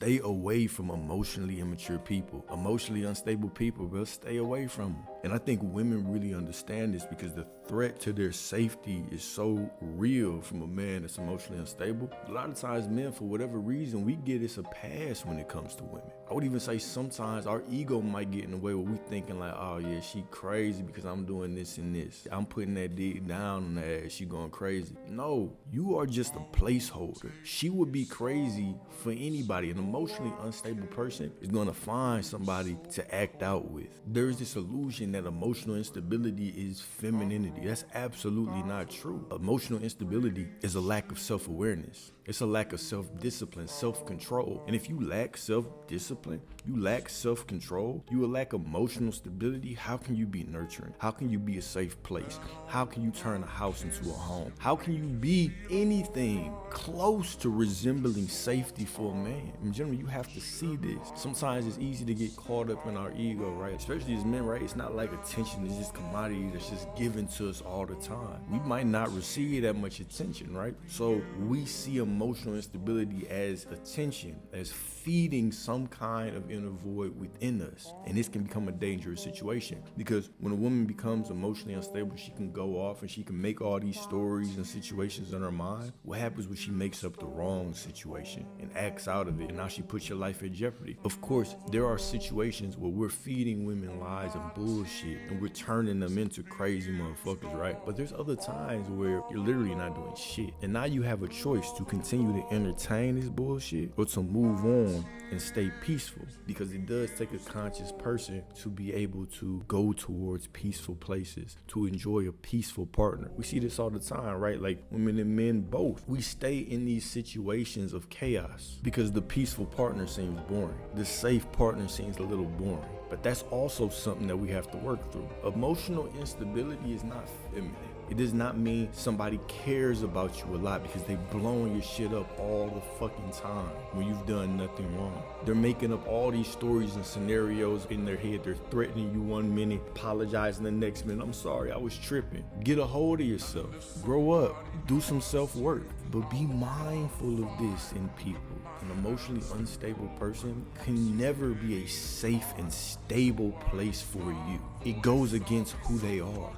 stay away from emotionally immature people. Emotionally unstable people, bro, stay away from them. And I think women really understand this because the threat to their safety is so real from a man that's emotionally unstable. A lot of times men, for whatever reason, we get it's a pass when it comes to women. I would even say sometimes our ego might get in the way where we thinking like, oh yeah, she crazy because I'm doing this and this. I'm putting that dick down on her ass, she going crazy. No, you are just a placeholder. She would be crazy for anybody. An emotionally unstable person is gonna find somebody to act out with. There's this illusion that emotional instability is femininity. That's absolutely not true. Emotional instability is a lack of self-awareness. It's a lack of self-discipline, self-control. And if you lack self-discipline, you lack self-control, you lack emotional stability, how can you be nurturing? How can you be a safe place? How can you turn a house into a home? How can you be anything close to resembling safety for a man? In general, you have to see this. Sometimes it's easy to get caught up in our ego, right? Especially as men, right? It's not like attention is just commodity that's just given to us all the time. We might not receive that much attention, right? So we see emotional instability as attention, as feeding some kind of inner void within us. And this can become a dangerous situation because when a woman becomes emotionally unstable, she can go off and she can make all these stories and situations in her mind. What happens when she makes up the wrong situation and acts out of it, and now she puts your life in jeopardy? Of course, there are situations where we're feeding women lies and bullshit and we're turning them into crazy motherfuckers, right? But there's other times where you're literally not doing shit. And now you have a choice to continue to entertain this bullshit or to move on and stay peaceful, because it does take a conscious person to be able to go towards peaceful places, to enjoy a peaceful partner. We see this all the time, right? Like women and men both. We stay in these situations of chaos because the peaceful partner seems boring. The safe partner seems a little boring. But that's also something that we have to work through. Emotional instability is not feminine. It does not mean somebody cares about you a lot because they blowing your shit up all the fucking time when you've done nothing wrong. They're making up all these stories and scenarios in their head. They're threatening you one minute, apologizing the next minute. I'm sorry, I was tripping. Get a hold of yourself. Grow up. Do some self-work. But be mindful of this in people. An emotionally unstable person can never be a safe and stable place for you. It goes against who they are.